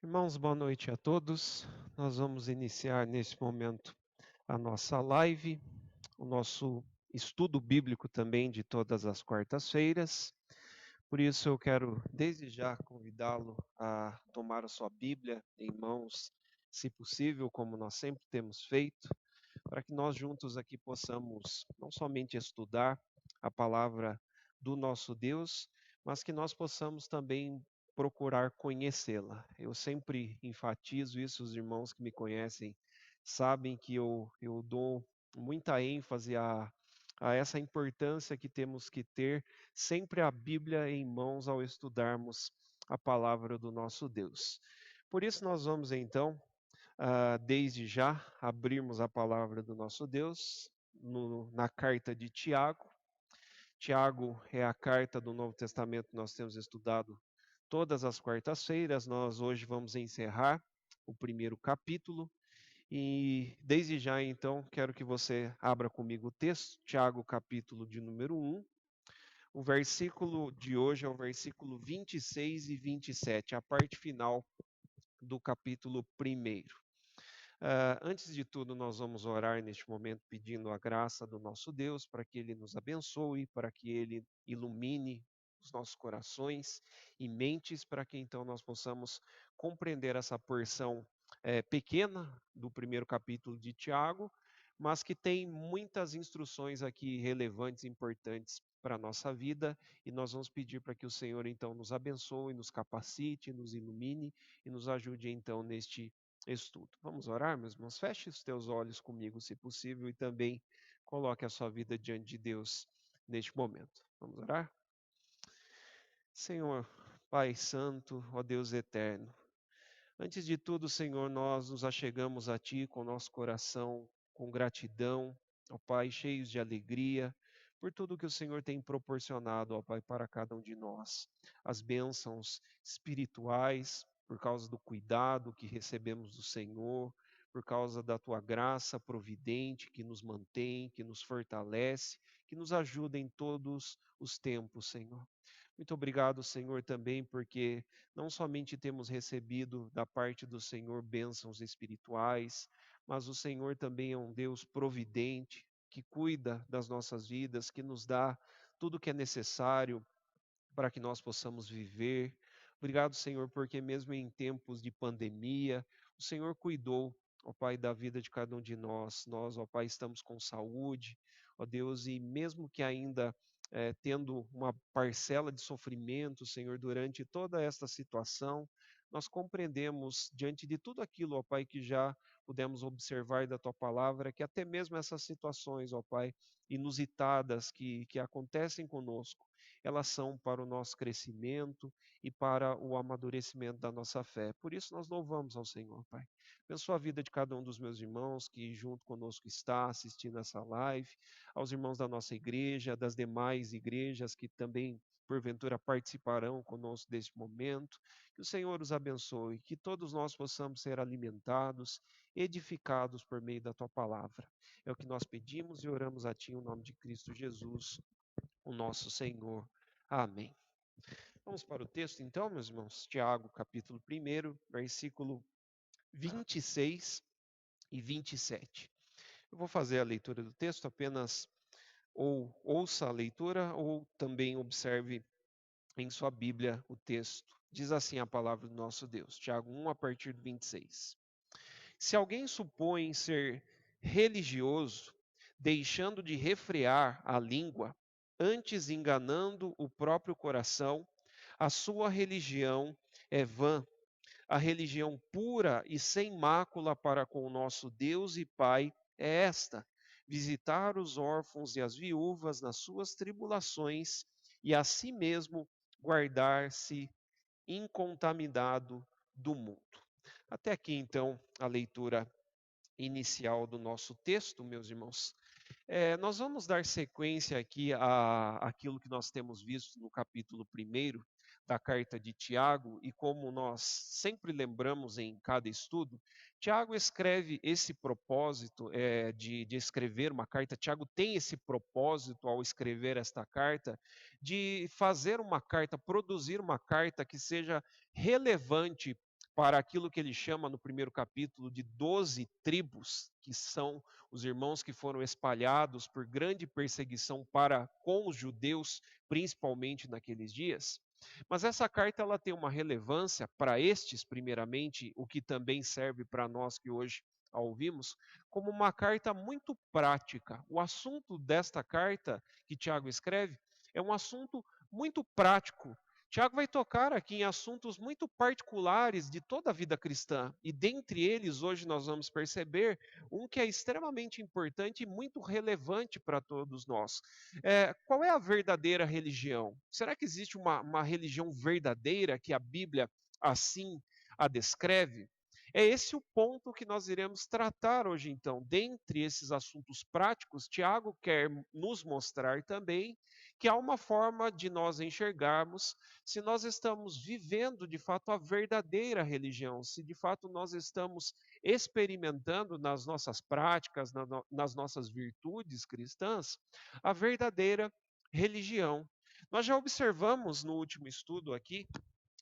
Irmãos, boa noite a todos. Nós vamos iniciar nesse momento a nossa live, o nosso estudo bíblico também de todas as quartas-feiras. Por isso eu quero desde já convidá-lo a tomar a sua Bíblia em mãos, se possível, como nós sempre temos feito, para que nós juntos aqui possamos não somente estudar a palavra do nosso Deus, mas que nós possamos também procurar conhecê-la. Eu sempre enfatizo isso, os irmãos que me conhecem sabem que eu dou muita ênfase a essa importância que temos que ter sempre a Bíblia em mãos ao estudarmos a palavra do nosso Deus. Por isso, nós vamos então desde já abrirmos a palavra do nosso Deus na carta de Tiago. Tiago é a carta do Novo Testamento que nós temos estudado todas as quartas-feiras. Nós hoje vamos encerrar o primeiro capítulo. E desde já, então, quero que você abra comigo o texto, Tiago, capítulo de número 1. O versículo de hoje é o versículo 26 e 27, a parte final do capítulo 1. Antes de tudo, nós vamos orar neste momento pedindo a graça do nosso Deus para que Ele nos abençoe, para que Ele ilumine os nossos corações e mentes, para que então nós possamos compreender essa porção pequena do primeiro capítulo de Tiago, mas que tem muitas instruções aqui relevantes, importantes para a nossa vida, e nós vamos pedir para que o Senhor então nos abençoe, nos capacite, nos ilumine e nos ajude então neste estudo. Vamos orar, meus irmãos? Feche os teus olhos comigo, se possível, e também coloque a sua vida diante de Deus neste momento. Vamos orar? Senhor, Pai Santo, ó Deus eterno, antes de tudo, Senhor, nós nos achegamos a Ti com nosso coração, com gratidão, ó Pai, cheios de alegria, por tudo que o Senhor tem proporcionado, ó Pai, para cada um de nós. As bênçãos espirituais, por causa do cuidado que recebemos do Senhor, por causa da Tua graça providente que nos mantém, que nos fortalece, que nos ajuda em todos os tempos, Senhor. Muito obrigado, Senhor, também, porque não somente temos recebido da parte do Senhor bênçãos espirituais, mas o Senhor também é um Deus providente, que cuida das nossas vidas, que nos dá tudo o que é necessário para que nós possamos viver. Obrigado, Senhor, porque mesmo em tempos de pandemia, o Senhor cuidou, ó Pai, da vida de cada um de nós. Nós, ó Pai, estamos com saúde, ó Deus, e mesmo que ainda tendo uma parcela de sofrimento, Senhor, durante toda esta situação, nós compreendemos diante de tudo aquilo, ó Pai, que já pudemos observar da Tua palavra, que até mesmo essas situações, ó Pai, inusitadas que acontecem conosco, elas são para o nosso crescimento e para o amadurecimento da nossa fé. Por isso nós louvamos ao Senhor, Pai. Abençoa a vida de cada um dos meus irmãos que junto conosco está assistindo essa live, aos irmãos da nossa igreja, das demais igrejas que também porventura participarão conosco deste momento. Que o Senhor os abençoe, que todos nós possamos ser alimentados, edificados por meio da tua palavra. É o que nós pedimos e oramos a ti em nome de Cristo Jesus, o nosso Senhor. Amém. Vamos para o texto então, meus irmãos. Tiago, capítulo 1, versículo 26 e 27. Eu vou fazer a leitura do texto, apenas ou ouça a leitura ou também observe em sua Bíblia o texto. Diz assim a palavra do nosso Deus. Tiago 1, a partir do 26. Se alguém supõe ser religioso, deixando de refrear a língua, antes enganando o próprio coração, a sua religião é vã. A religião pura e sem mácula para com o nosso Deus e Pai é esta: visitar os órfãos e as viúvas nas suas tribulações e a si mesmo guardar-se incontaminado do mundo. Até aqui, então, a leitura inicial do nosso texto, meus irmãos. Nós vamos dar sequência aqui àquilo que nós temos visto no capítulo 1 da carta de Tiago, e como nós sempre lembramos em cada estudo, Tiago escreve esse propósito de escrever uma carta. Tiago tem esse propósito ao escrever esta carta, de fazer uma carta, produzir uma carta que seja relevante para aquilo que ele chama no primeiro capítulo de 12 tribos, que são os irmãos que foram espalhados por grande perseguição para com os judeus, principalmente naqueles dias. Mas essa carta ela tem uma relevância para estes, primeiramente, o que também serve para nós que hoje a ouvimos, como uma carta muito prática. O assunto desta carta que Tiago escreve é um assunto muito prático. Tiago vai tocar aqui em assuntos muito particulares de toda a vida cristã, e dentre eles, hoje nós vamos perceber um que é extremamente importante e muito relevante para todos nós. Qual é a verdadeira religião? Será que existe uma religião verdadeira que a Bíblia assim a descreve? É esse o ponto que nós iremos tratar hoje, então. Dentre esses assuntos práticos, Tiago quer nos mostrar também que há uma forma de nós enxergarmos se nós estamos vivendo de fato a verdadeira religião, se de fato nós estamos experimentando nas nossas práticas, nas nossas virtudes cristãs, a verdadeira religião. Nós já observamos no último estudo aqui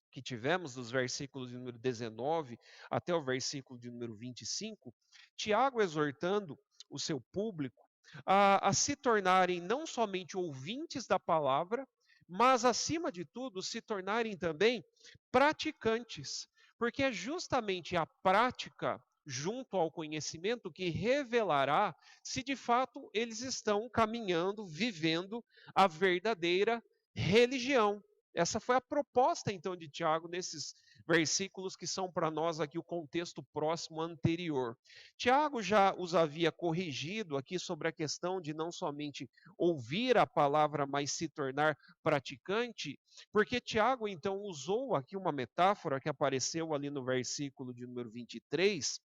que tivemos, dos versículos de número 19 até o versículo de número 25, Tiago exortando o seu público a se tornarem não somente ouvintes da palavra, mas, acima de tudo, se tornarem também praticantes, porque é justamente a prática junto ao conhecimento que revelará se de fato eles estão caminhando, vivendo a verdadeira religião. Essa foi a proposta, então, de Tiago nesses versículos que são para nós aqui o contexto próximo anterior. Tiago já os havia corrigido aqui sobre a questão de não somente ouvir a palavra, mas se tornar praticante, porque Tiago, então, usou aqui uma metáfora que apareceu ali no versículo de número 23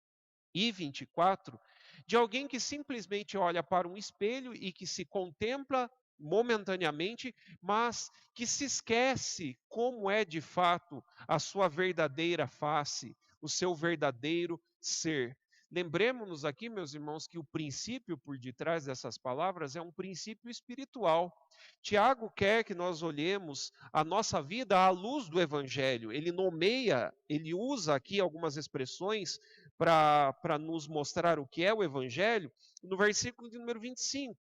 e 24, de alguém que simplesmente olha para um espelho e que se contempla momentaneamente, mas que se esquece como é de fato a sua verdadeira face, o seu verdadeiro ser. Lembremos-nos aqui, meus irmãos, que o princípio por detrás dessas palavras é um princípio espiritual. Tiago quer que nós olhemos a nossa vida à luz do Evangelho. Ele nomeia, ele usa aqui algumas expressões para nos mostrar o que é o Evangelho, no versículo de número 25.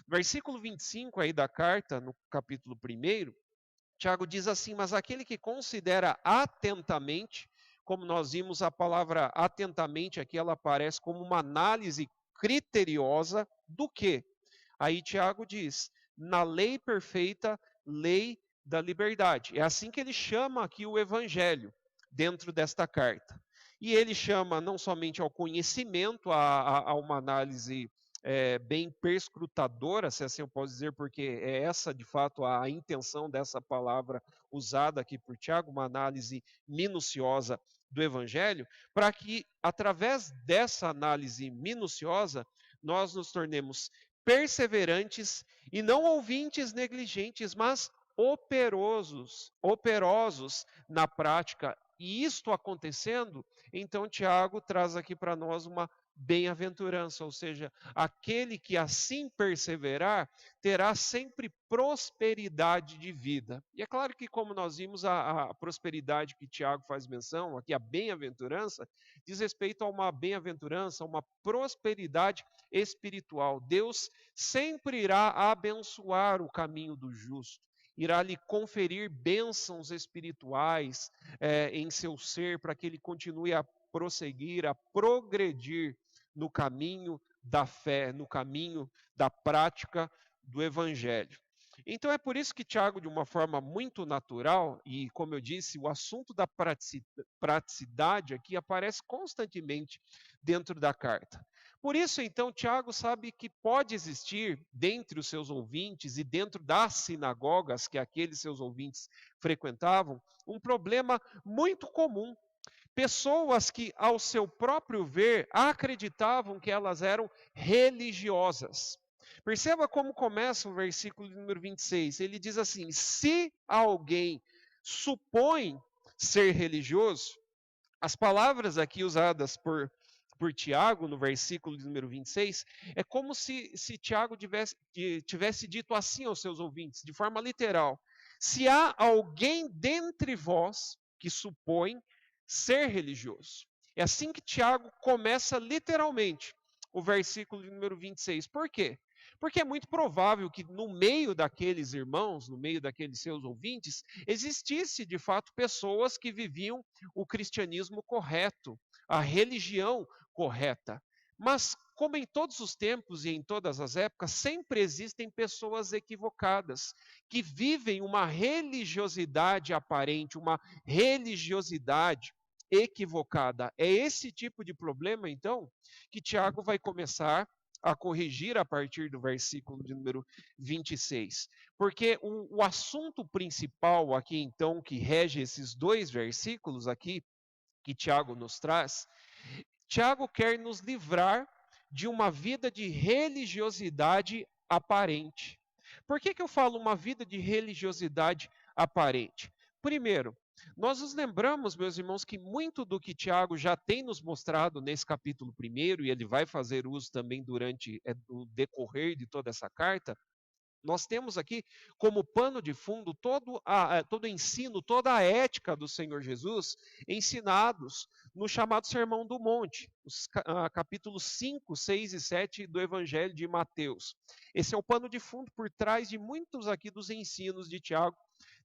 Versículo 25 aí da carta, no capítulo 1, Tiago diz assim: mas aquele que considera atentamente, como nós vimos a palavra atentamente aqui, ela aparece como uma análise criteriosa do quê? Aí Tiago diz: na lei perfeita, lei da liberdade. É assim que ele chama aqui o evangelho dentro desta carta. E ele chama não somente ao conhecimento, a uma análise bem perscrutadora, se assim eu posso dizer, porque é essa de fato a intenção dessa palavra usada aqui por Tiago, uma análise minuciosa do evangelho, para que através dessa análise minuciosa nós nos tornemos perseverantes e não ouvintes negligentes, mas operosos na prática. E isto acontecendo, então Tiago traz aqui para nós uma bem-aventurança, ou seja, aquele que assim perseverar terá sempre prosperidade de vida. E é claro que, como nós vimos, a prosperidade que Tiago faz menção, aqui a bem-aventurança, diz respeito a uma bem-aventurança, uma prosperidade espiritual. Deus sempre irá abençoar o caminho do justo, irá lhe conferir bênçãos espirituais em seu ser, para que ele continue a prosseguir, a progredir no caminho da fé, no caminho da prática do evangelho. Então é por isso que Tiago, de uma forma muito natural, e como eu disse, o assunto da praticidade aqui aparece constantemente dentro da carta. Por isso, então, Tiago sabe que pode existir dentre os seus ouvintes e dentro das sinagogas que aqueles seus ouvintes frequentavam, um problema muito comum. Pessoas que, ao seu próprio ver, acreditavam que elas eram religiosas. Perceba como começa o versículo número 26. Ele diz assim: se alguém supõe ser religioso, as palavras aqui usadas por Tiago, no versículo de número 26, é como se Tiago tivesse dito assim aos seus ouvintes, de forma literal: se há alguém dentre vós que supõe ser religioso. É assim que Tiago começa literalmente o versículo de número 26. Por quê? Porque é muito provável que no meio daqueles irmãos, no meio daqueles seus ouvintes, existisse de fato pessoas que viviam o cristianismo correto, a religião correta. Mas, como em todos os tempos e em todas as épocas, sempre existem pessoas equivocadas, que vivem uma religiosidade aparente, uma religiosidade equivocada. É esse tipo de problema, então, que Tiago vai começar a corrigir a partir do versículo de número 26. Porque o assunto principal aqui, então, que rege esses dois versículos aqui, que Tiago nos traz, Tiago quer nos livrar de uma vida de religiosidade aparente. Por que eu falo uma vida de religiosidade aparente? Primeiro, nós nos lembramos, meus irmãos, que muito do que Tiago já tem nos mostrado nesse capítulo primeiro, e ele vai fazer uso também durante o decorrer de toda essa carta, nós temos aqui como pano de fundo todo o ensino, toda a ética do Senhor Jesus ensinados no chamado Sermão do Monte, os capítulos 5, 6 e 7 do Evangelho de Mateus. Esse é o pano de fundo por trás de muitos aqui dos ensinos de Tiago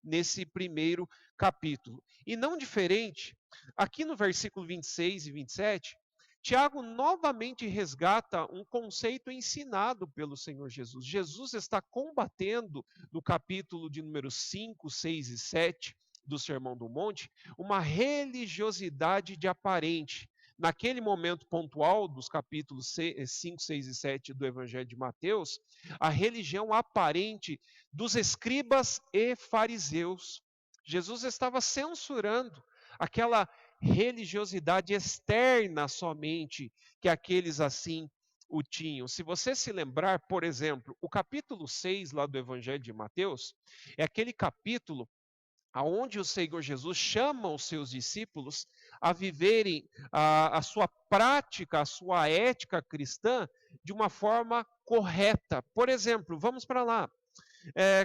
nesse primeiro capítulo. E não diferente, aqui no versículo 26 e 27, Tiago novamente resgata um conceito ensinado pelo Senhor Jesus. Jesus está combatendo, no capítulo de número 5, 6 e 7 do Sermão do Monte, uma religiosidade de aparente. Naquele momento pontual dos capítulos 5, 6 e 7 do Evangelho de Mateus, a religião aparente dos escribas e fariseus. Jesus estava censurando aquela religiosidade externa somente que aqueles assim o tinham. Se você se lembrar, por exemplo, o capítulo 6 lá do Evangelho de Mateus, é aquele capítulo aonde o Senhor Jesus chama os seus discípulos a viverem a sua prática, a sua ética cristã de uma forma correta. Por exemplo, vamos para lá.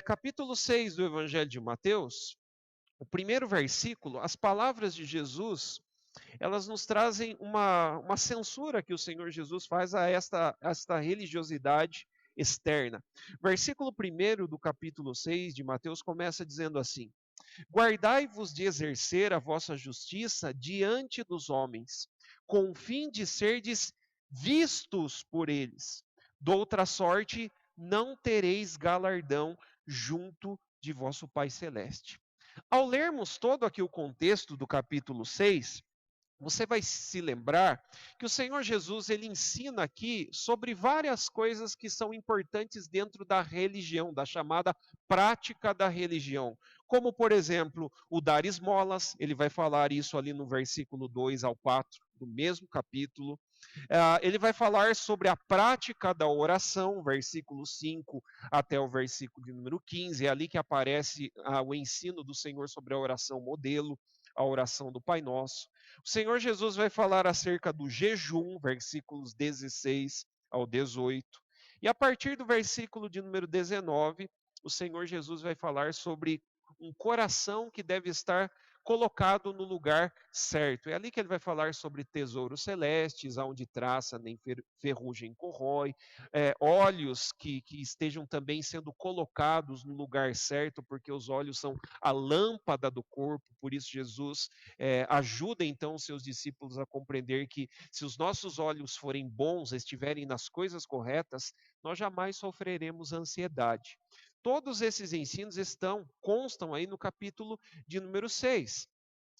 Capítulo 6 do Evangelho de Mateus, o primeiro versículo, as palavras de Jesus, elas nos trazem uma censura que o Senhor Jesus faz a esta religiosidade externa. Versículo 1 do capítulo 6 de Mateus começa dizendo assim: Guardai-vos de exercer a vossa justiça diante dos homens, com o fim de serdes vistos por eles. Doutra sorte, não tereis galardão junto de vosso Pai Celeste. Ao lermos todo aqui o contexto do capítulo 6, você vai se lembrar que o Senhor Jesus ele ensina aqui sobre várias coisas que são importantes dentro da religião, da chamada prática da religião. Como, por exemplo, o dar esmolas, ele vai falar isso ali no versículo 2 ao 4 do mesmo capítulo. Ele vai falar sobre a prática da oração, versículo 5 até o versículo de número 15. É ali que aparece o ensino do Senhor sobre a oração modelo, a oração do Pai Nosso. O Senhor Jesus vai falar acerca do jejum, versículos 16 ao 18. E a partir do versículo de número 19, o Senhor Jesus vai falar sobre um coração que deve estar colocado no lugar certo. É ali que ele vai falar sobre tesouros celestes, aonde traça nem ferrugem corrói, olhos que estejam também sendo colocados no lugar certo, porque os olhos são a lâmpada do corpo, por isso Jesus ajuda então os seus discípulos a compreender que se os nossos olhos forem bons, estiverem nas coisas corretas, nós jamais sofreremos ansiedade. Todos esses ensinos constam aí no capítulo de número 6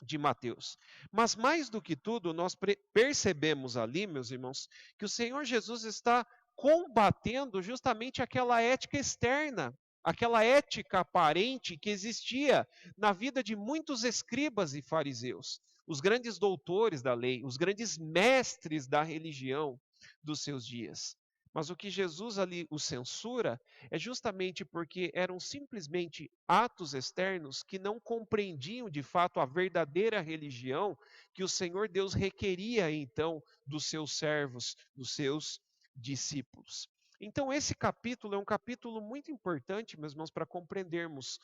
de Mateus. Mas mais do que tudo, nós percebemos ali, meus irmãos, que o Senhor Jesus está combatendo justamente aquela ética externa, aquela ética aparente que existia na vida de muitos escribas e fariseus, os grandes doutores da lei, os grandes mestres da religião dos seus dias. Mas o que Jesus ali o censura é justamente porque eram simplesmente atos externos que não compreendiam de fato a verdadeira religião que o Senhor Deus requeria então dos seus servos, dos seus discípulos. Então, esse capítulo é um capítulo muito importante, meus irmãos, para compreendermos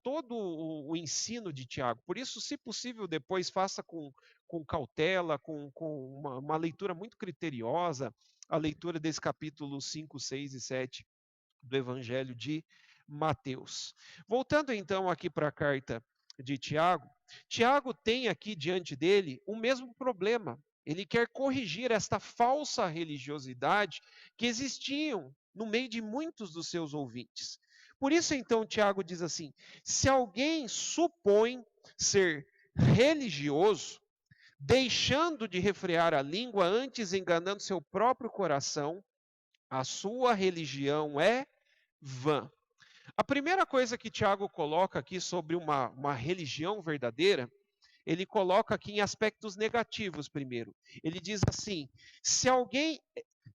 todo o ensino de Tiago. Por isso, se possível, depois faça com cautela, com uma leitura muito criteriosa, a leitura desse capítulo 5, 6 e 7 do Evangelho de Mateus. Voltando então aqui para a carta de Tiago, Tiago tem aqui diante dele o mesmo problema. Ele quer corrigir esta falsa religiosidade que existiam no meio de muitos dos seus ouvintes. Por isso então Tiago diz assim: se alguém supõe ser religioso, deixando de refrear a língua, antes enganando seu próprio coração, a sua religião é vã. A primeira coisa que Tiago coloca aqui sobre uma religião verdadeira, ele coloca aqui em aspectos negativos primeiro. Ele diz assim: se alguém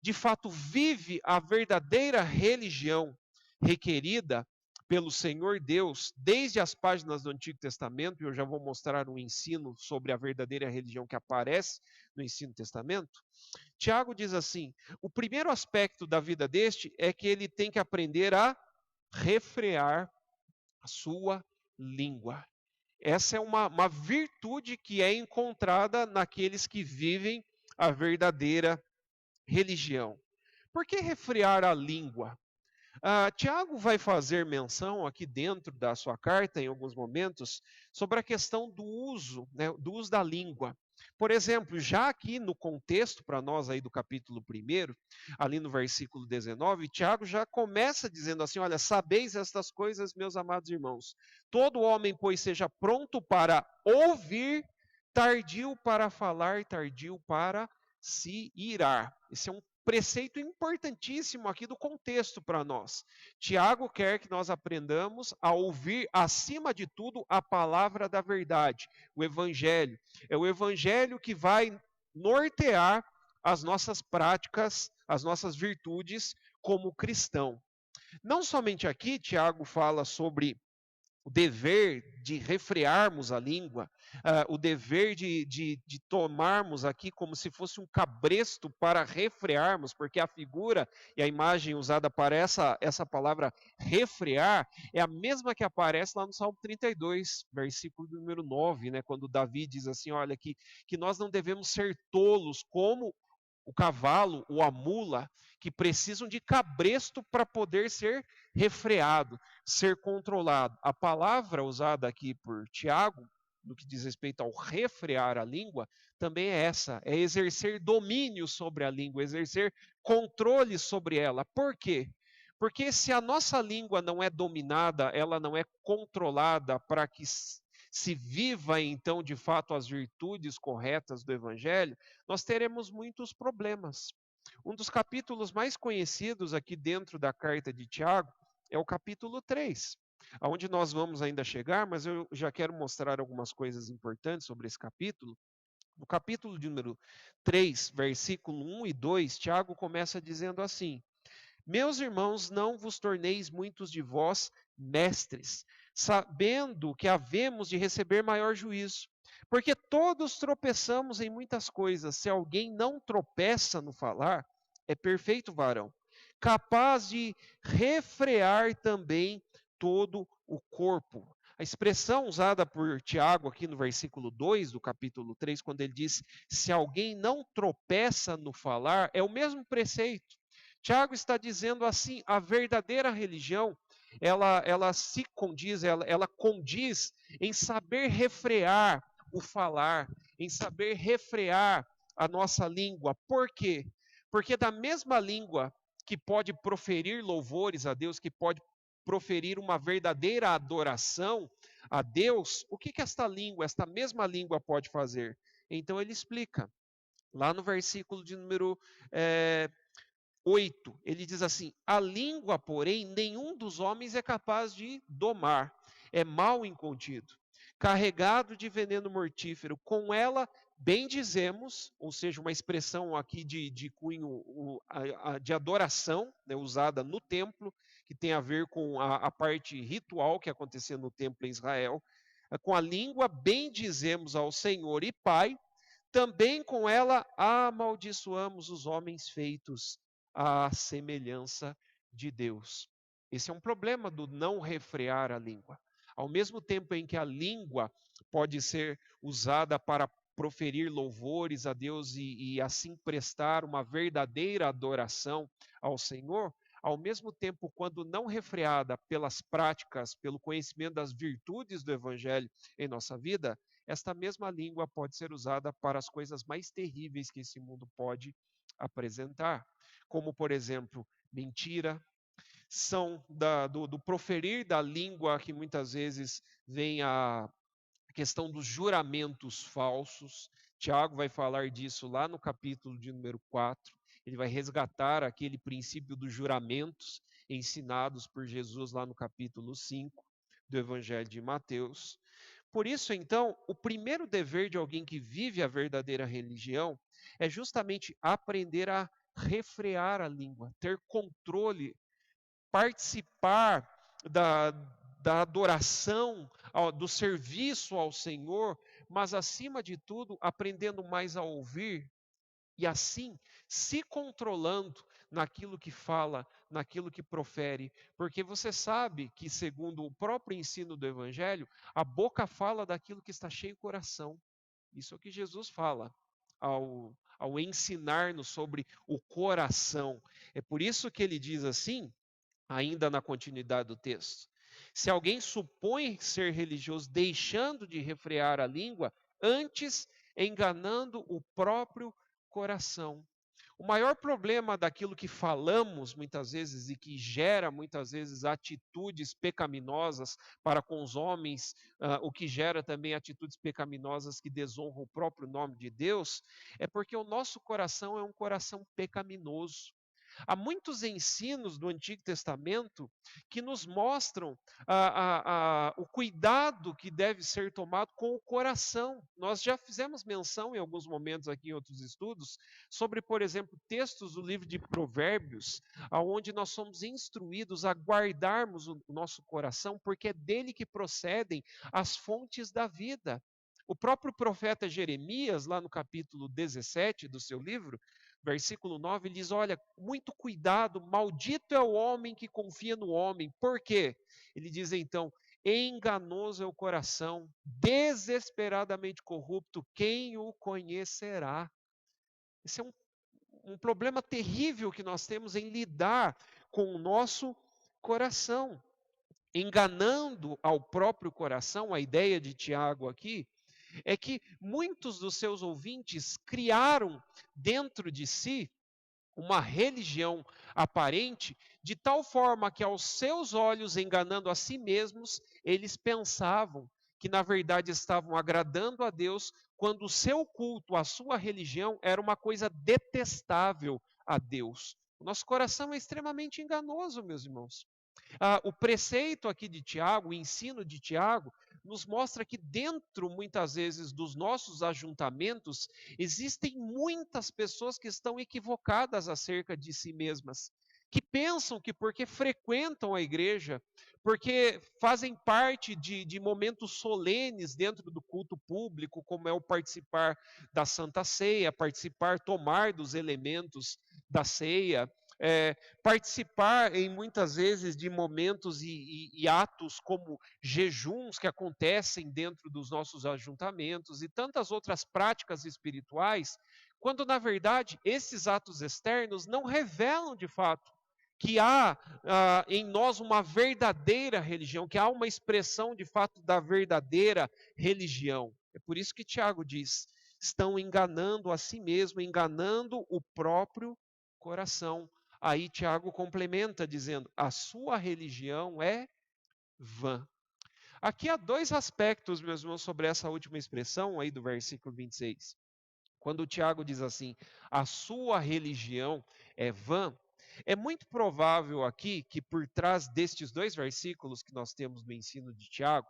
de fato vive a verdadeira religião requerida pelo Senhor Deus, desde as páginas do Antigo Testamento, e eu já vou mostrar um ensino sobre a verdadeira religião que aparece no Ensino Testamento, Tiago diz assim: o primeiro aspecto da vida deste é que ele tem que aprender a refrear a sua língua. Essa é uma virtude que é encontrada naqueles que vivem a verdadeira religião. Por que refrear a língua? Tiago vai fazer menção aqui dentro da sua carta, em alguns momentos, sobre a questão do uso, né, do uso da língua. Por exemplo, já aqui no contexto para nós aí do capítulo 1, ali no versículo 19, Tiago já começa dizendo assim: olha, sabeis estas coisas, meus amados irmãos. Todo homem, pois, seja pronto para ouvir, tardio para falar, tardio para se irar. Esse é um preceito importantíssimo aqui do contexto para nós. Tiago quer que nós aprendamos a ouvir, acima de tudo, a palavra da verdade, o Evangelho. É o Evangelho que vai nortear as nossas práticas, as nossas virtudes como cristão. Não somente aqui, Tiago fala sobre o dever de refrearmos a língua, o dever de tomarmos aqui como se fosse um cabresto para refrearmos, porque a figura e a imagem usada para essa palavra refrear é a mesma que aparece lá no Salmo 32, versículo número 9, né, quando Davi diz assim: olha, que nós não devemos ser tolos como o cavalo ou a mula, que precisam de cabresto para poder ser refreado, ser controlado. A palavra usada aqui por Tiago, no que diz respeito ao refrear a língua, também é essa: é exercer domínio sobre a língua, exercer controle sobre ela. Por quê? Porque se a nossa língua não é dominada, ela não é controlada para que se viva então de fato as virtudes corretas do Evangelho, nós teremos muitos problemas. Um dos capítulos mais conhecidos aqui dentro da carta de Tiago é o capítulo 3, aonde nós vamos ainda chegar, mas eu já quero mostrar algumas coisas importantes sobre esse capítulo. No capítulo de número 3, versículo 1 e 2, Tiago começa dizendo assim: meus irmãos, não vos torneis muitos de vós mestres, sabendo que havemos de receber maior juízo. Porque todos tropeçamos em muitas coisas. Se alguém não tropeça no falar, é perfeito varão, capaz de refrear também todo o corpo. A expressão usada por Tiago aqui no versículo 2 do capítulo 3, quando ele diz: se alguém não tropeça no falar, é o mesmo preceito. Tiago está dizendo assim: a verdadeira religião, ela se condiz, ela condiz em saber refrear o falar, em saber refrear a nossa língua. Por quê? Porque da mesma língua que pode proferir louvores a Deus, que pode proferir uma verdadeira adoração a Deus, o que esta língua, esta mesma língua pode fazer? Então ele explica, lá no versículo de número 8, ele diz assim: a língua, porém, nenhum dos homens é capaz de domar, é mal incontido, carregado de veneno mortífero. Com ela bendizemos, ou seja, uma expressão aqui de cunho de adoração, né, usada no templo, que tem a ver com a parte ritual que acontecia no templo em Israel. Com a língua bendizemos ao Senhor e Pai, também com ela amaldiçoamos os homens feitos à semelhança de Deus. Esse é um problema do não refrear a língua. Ao mesmo tempo em que a língua pode ser usada para proferir louvores a Deus e assim prestar uma verdadeira adoração ao Senhor, ao mesmo tempo, quando não refreada pelas práticas, pelo conhecimento das virtudes do Evangelho em nossa vida, esta mesma língua pode ser usada para as coisas mais terríveis que esse mundo pode apresentar, como, por exemplo, mentira, são do proferir da língua que muitas vezes vem a questão dos juramentos falsos. Tiago vai falar disso lá no capítulo de número 4. Ele vai resgatar aquele princípio dos juramentos ensinados por Jesus lá no capítulo 5 do Evangelho de Mateus. Por isso, então, o primeiro dever de alguém que vive a verdadeira religião é justamente aprender a refrear a língua, ter controle, participar da, da adoração, do serviço ao Senhor, mas acima de tudo, aprendendo mais a ouvir e assim se controlando naquilo que fala, naquilo que profere, porque você sabe que, segundo o próprio ensino do Evangelho, a boca fala daquilo que está cheio o coração. Isso é o que Jesus fala ao ensinar-nos sobre o coração. É por isso que ele diz assim, ainda na continuidade do texto: se alguém supõe ser religioso, deixando de refrear a língua, antes enganando o próprio coração. O maior problema daquilo que falamos muitas vezes e que gera muitas vezes atitudes pecaminosas para com os homens, o que gera também atitudes pecaminosas que desonram o próprio nome de Deus, é porque o nosso coração é um coração pecaminoso. Há muitos ensinos do Antigo Testamento que nos mostram o cuidado que deve ser tomado com o coração. Nós já fizemos menção em alguns momentos aqui em outros estudos sobre, por exemplo, textos do livro de Provérbios, onde nós somos instruídos a guardarmos o nosso coração, porque é dele que procedem as fontes da vida. O próprio profeta Jeremias, lá no capítulo 17 do seu livro, versículo 9, ele diz: olha, muito cuidado, maldito é o homem que confia no homem. Por quê? Ele diz então: enganoso é o coração, desesperadamente corrupto, quem o conhecerá? Esse é um problema terrível que nós temos em lidar com o nosso coração. Enganando ao próprio coração, a ideia de Tiago aqui é que muitos dos seus ouvintes criaram dentro de si uma religião aparente, de tal forma que, aos seus olhos, enganando a si mesmos, eles pensavam que, na verdade, estavam agradando a Deus, quando o seu culto, a sua religião, era uma coisa detestável a Deus. O nosso coração é extremamente enganoso, meus irmãos. O preceito aqui de Tiago, o ensino de Tiago, nos mostra que dentro, muitas vezes, dos nossos ajuntamentos, existem muitas pessoas que estão equivocadas acerca de si mesmas, que pensam que porque frequentam a igreja, porque fazem parte de momentos solenes dentro do culto público, como é o participar da Santa Ceia, participar, tomar dos elementos da ceia, participar em muitas vezes de momentos e atos como jejuns que acontecem dentro dos nossos ajuntamentos e tantas outras práticas espirituais, quando na verdade esses atos externos não revelam de fato que há em nós uma verdadeira religião, que há uma expressão de fato da verdadeira religião. É por isso que Tiago diz: estão enganando a si mesmo, enganando o próprio coração. Aí Tiago complementa dizendo: a sua religião é vã. Aqui há dois aspectos, meus irmãos, sobre essa última expressão aí do versículo 26. Quando o Tiago diz assim: a sua religião é vã, é muito provável aqui que por trás destes dois versículos que nós temos no ensino de Tiago,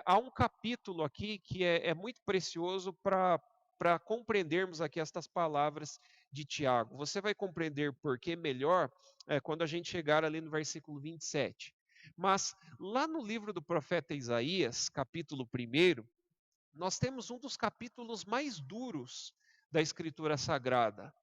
há um capítulo aqui que é muito precioso para compreendermos aqui estas palavras de Tiago. Você vai compreender por que melhor quando a gente chegar ali no versículo 27. Mas lá no livro do profeta Isaías, capítulo 1, nós temos um dos capítulos mais duros da Escritura Sagrada,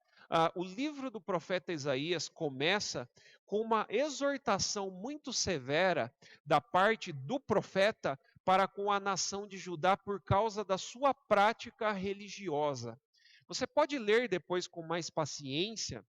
O livro do profeta Isaías começa com uma exortação muito severa da parte do profeta para com a nação de Judá por causa da sua prática religiosa. Você pode ler depois com mais paciência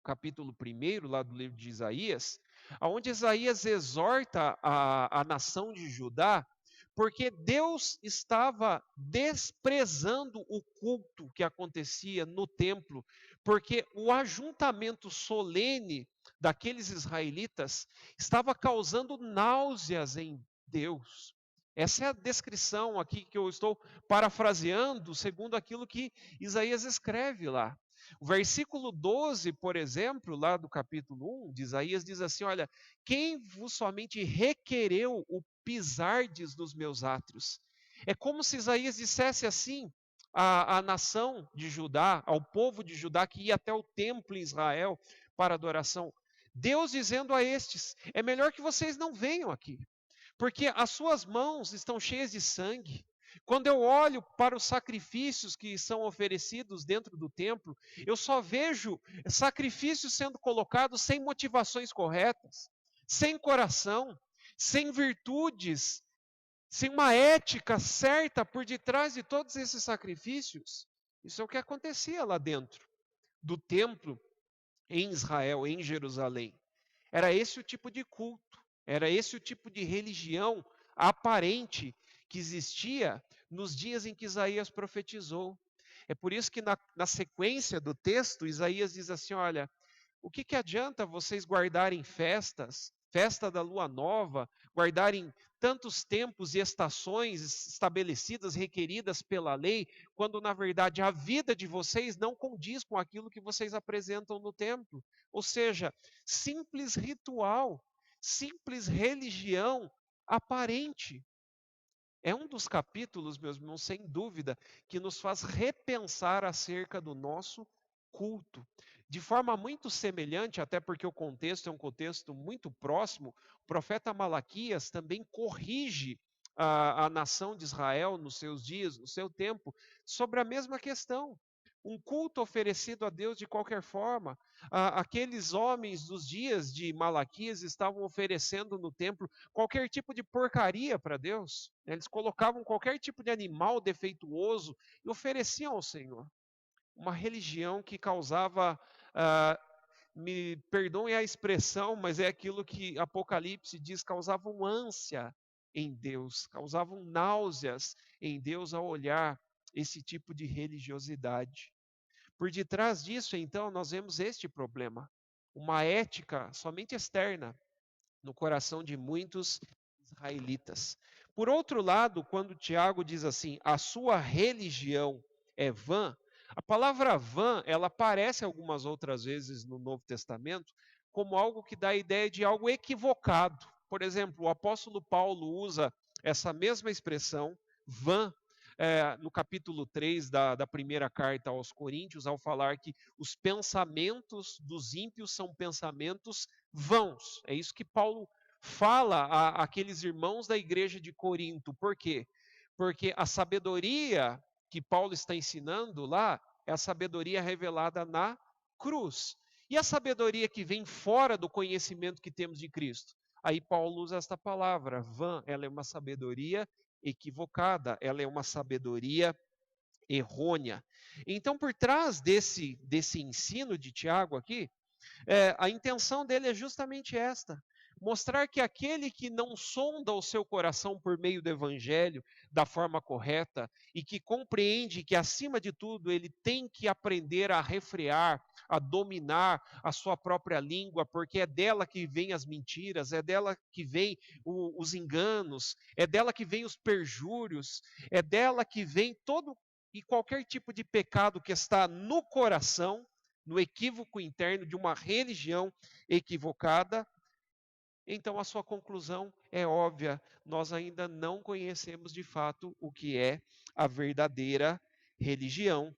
capítulo 1, lá do livro de Isaías, onde Isaías exorta a nação de Judá, porque Deus estava desprezando o culto que acontecia no templo, porque o ajuntamento solene daqueles israelitas estava causando náuseas em Deus. Essa é a descrição aqui que eu estou parafraseando, segundo aquilo que Isaías escreve lá. O versículo 12, por exemplo, lá do capítulo 1 de Isaías, diz assim: olha, quem vos somente requereu o pisardes dos meus átrios? É como se Isaías dissesse assim à nação de Judá, ao povo de Judá que ia até o templo em Israel para adoração. Deus dizendo a estes: é melhor que vocês não venham aqui, porque as suas mãos estão cheias de sangue. Quando eu olho para os sacrifícios que são oferecidos dentro do templo, eu só vejo sacrifícios sendo colocados sem motivações corretas, sem coração, sem virtudes, sem uma ética certa por detrás de todos esses sacrifícios. Isso é o que acontecia lá dentro do templo em Israel, em Jerusalém. Era esse o tipo de culto, era esse o tipo de religião aparente que existia nos dias em que Isaías profetizou. É por isso que na sequência do texto, Isaías diz assim: olha, o que adianta vocês guardarem festas, festa da lua nova, guardarem tantos tempos e estações estabelecidas, requeridas pela lei, quando na verdade a vida de vocês não condiz com aquilo que vocês apresentam no templo? Ou seja, simples ritual, simples religião aparente. É um dos capítulos, meus irmãos, sem dúvida, que nos faz repensar acerca do nosso culto. De forma muito semelhante, até porque o contexto é um contexto muito próximo, o profeta Malaquias também corrige a nação de Israel nos seus dias, no seu tempo, sobre a mesma questão. Um culto oferecido a Deus de qualquer forma. Aqueles homens dos dias de Malaquias estavam oferecendo no templo qualquer tipo de porcaria para Deus. Eles colocavam qualquer tipo de animal defeituoso e ofereciam ao Senhor. Uma religião que causava, me perdoem a expressão, mas é aquilo que Apocalipse diz, causavam ânsia em Deus, causavam náuseas em Deus ao olhar esse tipo de religiosidade. Por detrás disso, então, nós vemos este problema, uma ética somente externa no coração de muitos israelitas. Por outro lado, quando Tiago diz assim, a sua religião é vã, a palavra vã, ela aparece algumas outras vezes no Novo Testamento como algo que dá a ideia de algo equivocado. Por exemplo, o apóstolo Paulo usa essa mesma expressão, vã, no capítulo 3 da primeira carta aos Coríntios, ao falar que os pensamentos dos ímpios são pensamentos vãos. É isso que Paulo fala àqueles irmãos da igreja de Corinto. Por quê? Porque a sabedoria que Paulo está ensinando lá é a sabedoria revelada na cruz. E a sabedoria que vem fora do conhecimento que temos de Cristo? Aí Paulo usa esta palavra, vã, ela é uma sabedoria equivocada, ela é uma sabedoria errônea. Então, por trás desse ensino de Tiago aqui, a intenção dele é justamente esta: mostrar que aquele que não sonda o seu coração por meio do evangelho da forma correta e que compreende que, acima de tudo, ele tem que aprender a refrear, a dominar a sua própria língua, porque é dela que vêm as mentiras, é dela que vêm os enganos, é dela que vêm os perjúrios, é dela que vem todo e qualquer tipo de pecado que está no coração, no equívoco interno de uma religião equivocada. Então a sua conclusão é óbvia, nós ainda não conhecemos de fato o que é a verdadeira religião.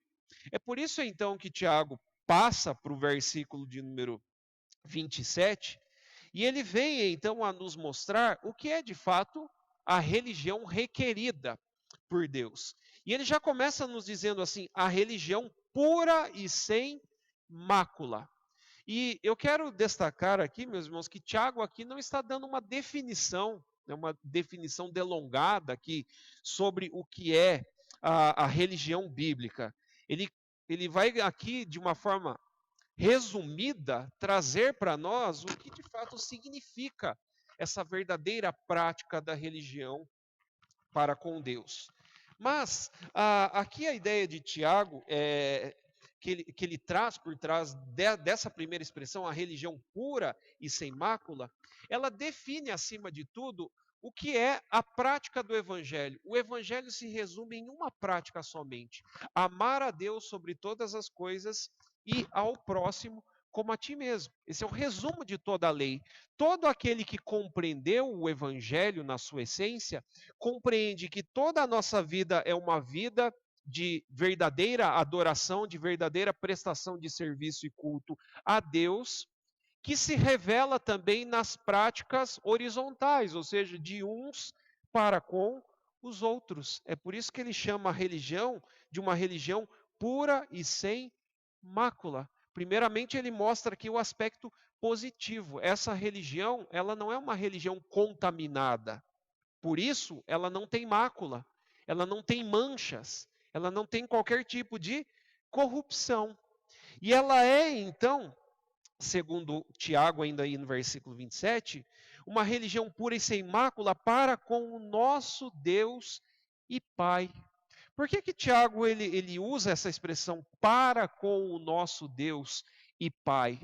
É por isso então que Tiago passa para o versículo de número 27, e ele vem então a nos mostrar o que é de fato a religião requerida por Deus. E ele já começa nos dizendo assim, a religião pura e sem mácula. E eu quero destacar aqui, meus irmãos, que Tiago aqui não está dando uma definição, né, uma definição delongada aqui sobre o que é a religião bíblica. Ele, ele vai aqui, de uma forma resumida, trazer para nós o que de fato significa essa verdadeira prática da religião para com Deus. Mas aqui a ideia de Tiago que ele traz por trás dessa primeira expressão, a religião pura e sem mácula, ela define acima de tudo o que é a prática do evangelho. O evangelho se resume em uma prática somente: amar a Deus sobre todas as coisas e ao próximo como a ti mesmo. Esse é o resumo de toda a lei. Todo aquele que compreendeu o evangelho na sua essência, compreende que toda a nossa vida é uma vida de verdadeira adoração, de verdadeira prestação de serviço e culto a Deus, que se revela também nas práticas horizontais, ou seja, de uns para com os outros. É por isso que ele chama a religião de uma religião pura e sem mácula. Primeiramente, ele mostra aqui o aspecto positivo. Essa religião, ela não é uma religião contaminada. Por isso, ela não tem mácula, ela não tem manchas, ela não tem qualquer tipo de corrupção. E ela é, então, segundo Tiago, ainda aí no versículo 27, uma religião pura e sem mácula para com o nosso Deus e Pai. Por que Tiago ele usa essa expressão para com o nosso Deus e Pai?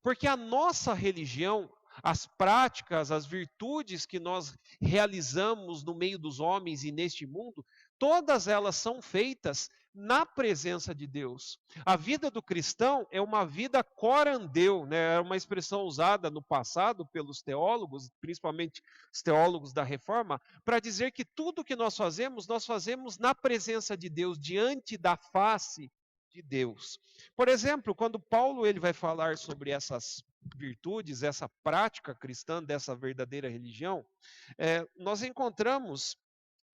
Porque a nossa religião, as práticas, as virtudes que nós realizamos no meio dos homens e neste mundo, todas elas são feitas na presença de Deus. A vida do cristão é uma vida corandeu, né? É uma expressão usada no passado pelos teólogos, principalmente os teólogos da Reforma, para dizer que tudo que nós fazemos na presença de Deus, diante da face de Deus. Por exemplo, quando Paulo ele vai falar sobre essas virtudes, essa prática cristã dessa verdadeira religião, nós encontramos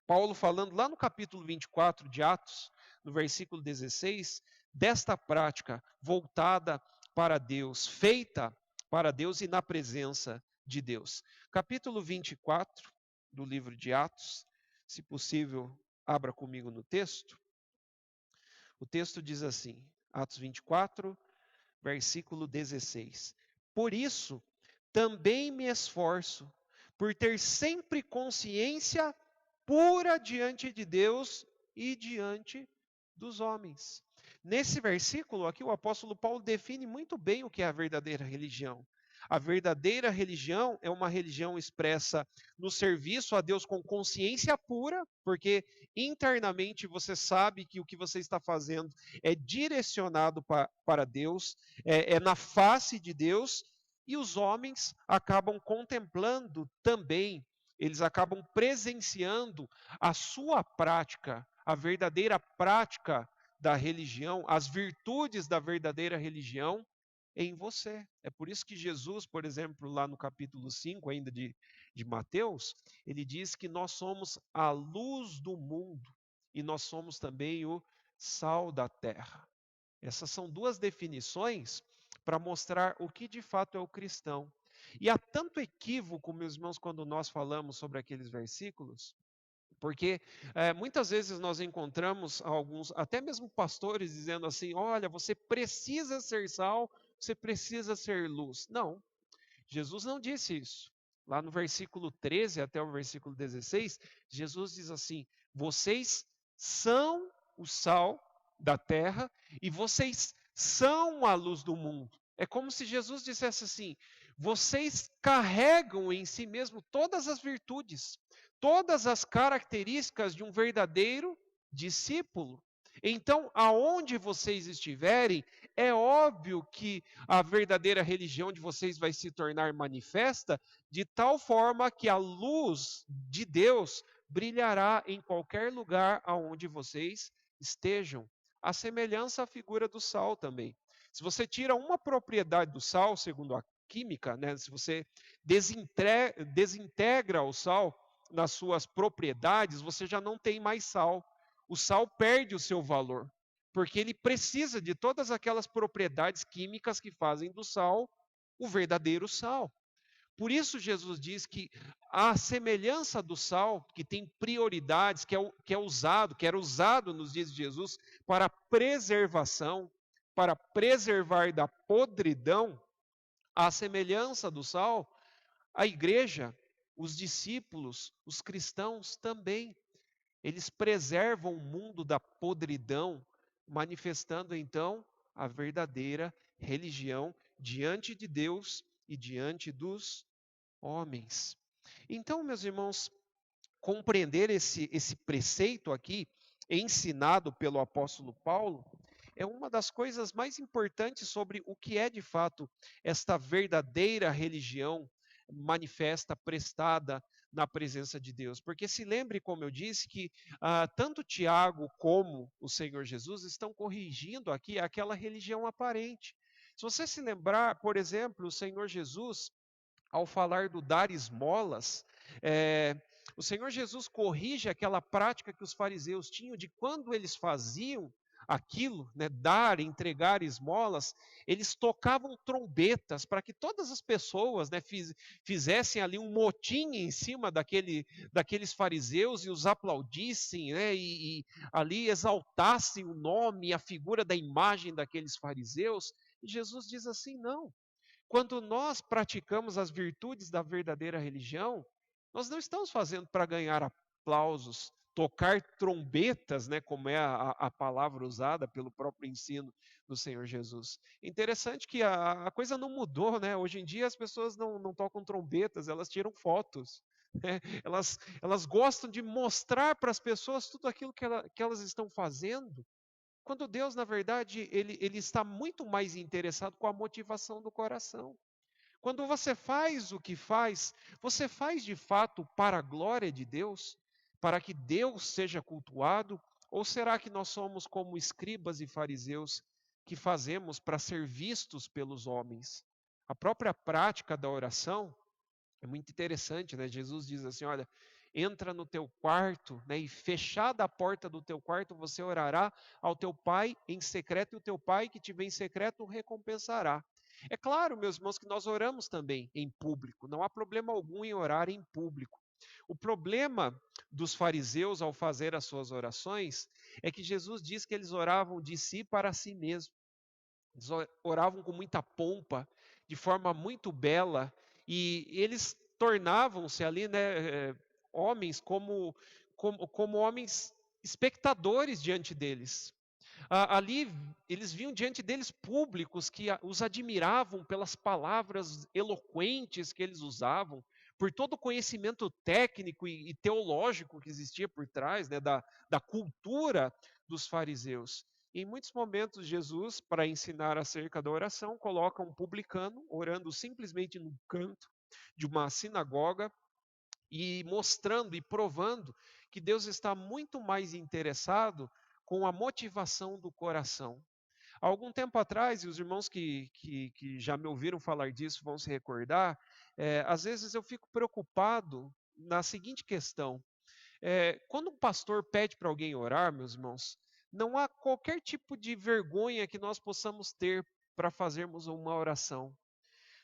Paulo falando lá no capítulo 24 de Atos, no versículo 16, desta prática voltada para Deus, feita para Deus e na presença de Deus. Capítulo 24 do livro de Atos, se possível, abra comigo no texto. O texto diz assim, Atos 24, versículo 16: Por isso, também me esforço, por ter sempre consciência pura diante de Deus e diante dos homens. Nesse versículo aqui, o apóstolo Paulo define muito bem o que é a verdadeira religião. A verdadeira religião é uma religião expressa no serviço a Deus com consciência pura, porque internamente você sabe que o que você está fazendo é direcionado para Deus, é na face de Deus, e os homens acabam contemplando também, eles acabam presenciando a sua prática, a verdadeira prática da religião, as virtudes da verdadeira religião em você. É por isso que Jesus, por exemplo, lá no capítulo 5 ainda de Mateus, ele diz que nós somos a luz do mundo e nós somos também o sal da terra. Essas são duas definições para mostrar o que de fato é o cristão. E há tanto equívoco, meus irmãos, quando nós falamos sobre aqueles versículos, porque muitas vezes nós encontramos alguns, até mesmo pastores, dizendo assim: olha, você precisa ser sal, você precisa ser luz. Não, Jesus não disse isso. Lá no versículo 13 até o versículo 16, Jesus diz assim: vocês são o sal da terra e vocês são a luz do mundo. É como se Jesus dissesse assim: vocês carregam em si mesmo todas as virtudes, todas as características de um verdadeiro discípulo. Então, aonde vocês estiverem, é óbvio que a verdadeira religião de vocês vai se tornar manifesta, de tal forma que a luz de Deus brilhará em qualquer lugar aonde vocês estejam. A semelhança à figura do sal também. Se você tira uma propriedade do sal, segundo a química, né, se você desintegra o sal nas suas propriedades, você já não tem mais sal. O sal perde o seu valor. porque ele precisa de todas aquelas propriedades químicas que fazem do sal o verdadeiro sal. Por isso Jesus diz que a semelhança do sal, que tem prioridades, que era usado nos dias de Jesus para preservação, para preservar da podridão, a semelhança do sal, a igreja, os discípulos, os cristãos também, eles preservam o mundo da podridão, manifestando então a verdadeira religião diante de Deus e diante dos homens. Então, meus irmãos, compreender esse preceito aqui, ensinado pelo apóstolo Paulo, é uma das coisas mais importantes sobre o que é de fato esta verdadeira religião manifesta, prestada na presença de Deus. Porque se lembre, como eu disse, que tanto Tiago como o Senhor Jesus estão corrigindo aqui aquela religião aparente. Se você se lembrar, por exemplo, o Senhor Jesus, ao falar do dar esmolas, o Senhor Jesus corrige aquela prática que os fariseus tinham de quando eles faziam aquilo, né, dar, entregar esmolas, eles tocavam trombetas para que todas as pessoas, né, fizessem ali um motim em cima daqueles fariseus e os aplaudissem, né, e ali exaltassem o nome e a figura da imagem daqueles fariseus. E Jesus diz assim: não. Quando nós praticamos as virtudes da verdadeira religião, nós não estamos fazendo para ganhar aplausos, tocar trombetas, né, como é a palavra usada pelo próprio ensino do Senhor Jesus. Interessante que a coisa não mudou, né? Hoje em dia as pessoas não tocam trombetas, elas tiram fotos. Né? Elas gostam de mostrar para as pessoas tudo aquilo que elas estão fazendo, quando Deus, na verdade, ele está muito mais interessado com a motivação do coração. Quando você faz o que faz, você faz de fato para a glória de Deus, para que Deus seja cultuado, ou será que nós somos como escribas e fariseus que fazemos para ser vistos pelos homens? A própria prática da oração é muito interessante, né? Jesus diz assim: olha, entra no teu quarto, né? E fechada a porta do teu quarto, você orará ao teu pai em secreto, e o teu pai que te vê em secreto o recompensará. É claro, meus irmãos, que nós oramos também em público, não há problema algum em orar em público. O problema dos fariseus ao fazer as suas orações é que Jesus diz que eles oravam de si para si mesmo. Eles oravam com muita pompa, de forma muito bela, e eles tornavam-se ali, né, homens como homens espectadores diante deles. Ali eles viam diante deles públicos que os admiravam pelas palavras eloquentes que eles usavam, por todo o conhecimento técnico e teológico que existia por trás, né, da cultura dos fariseus. Em muitos momentos, Jesus, para ensinar acerca da oração, coloca um publicano orando simplesmente no canto de uma sinagoga e mostrando e provando que Deus está muito mais interessado com a motivação do coração. Há algum tempo atrás, e os irmãos que já me ouviram falar disso vão se recordar, às vezes eu fico preocupado na seguinte questão: quando um pastor pede para alguém orar, meus irmãos, não há qualquer tipo de vergonha que nós possamos ter para fazermos uma oração.